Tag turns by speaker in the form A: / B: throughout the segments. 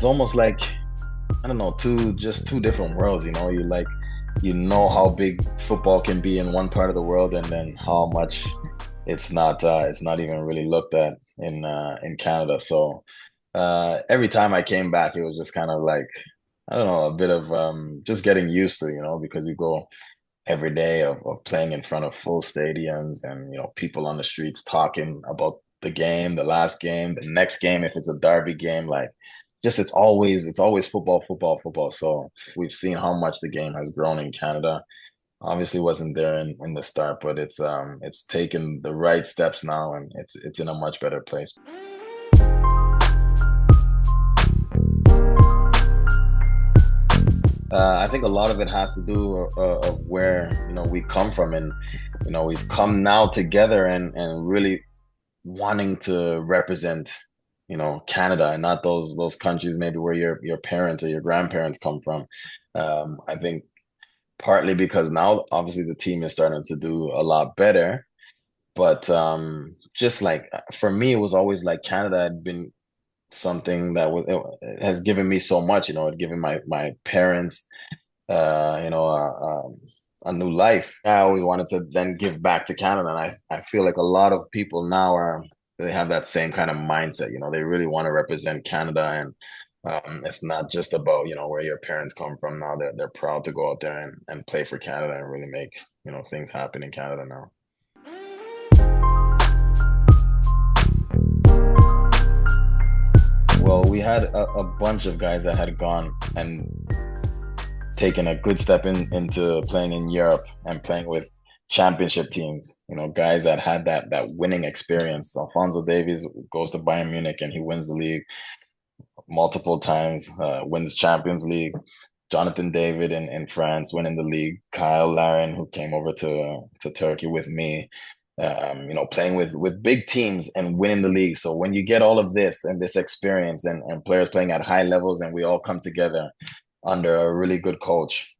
A: it's almost like I don't know, two different worlds, you know how big football can be in one part of the world and then how much it's not even really looked at in Canada. So every time I came back it was just kind of like I don't know, a bit of just getting used to, because you go every day of playing in front of full stadiums and people on the streets talking about the game, the last game, the next game if it's a derby game, like just it's always football, football, football. So we've seen how much the game has grown in Canada. Obviously wasn't there in the start, but it's taken the right steps now and it's in a much better place. I think a lot of it has to do of where we come from, and we've come now together and really wanting to represent Canada and not those countries maybe where your parents or your grandparents come from. I think partly because now obviously the team is starting to do a lot better, but just like for me it was always like Canada had been something that it has given me so much. It given my parents a new life. I always wanted to then give back to Canada, and I feel like a lot of people now they have that same kind of mindset. They really want to represent Canada, and it's not just about where your parents come from. Now they're proud to go out there and play for Canada and really make things happen in Canada now. Well, we had a bunch of guys that had gone and taken a good step into playing in Europe and playing with championship teams. Guys that had that winning experience. Alfonso Davies goes to Bayern Munich and he wins the league multiple times, wins Champions League. Jonathan David in France winning the league. Kyle Larin, who came over to Turkey with me, playing with big teams and winning the league. So when you get all of this and this experience and players playing at high levels and we all come together under a really good coach,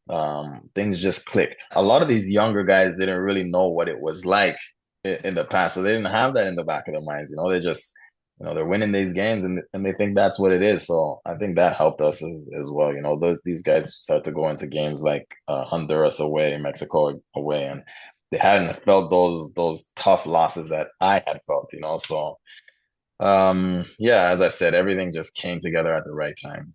A: things just clicked. A lot of these younger guys didn't really know what it was like in the past, so they didn't have that in the back of their minds. They just they're winning these games and they think that's what it is. So I think that helped us as well. These guys start to go into games like Honduras away, Mexico away, and they hadn't felt those tough losses that I had felt. So yeah, as I said, everything just came together at the right time.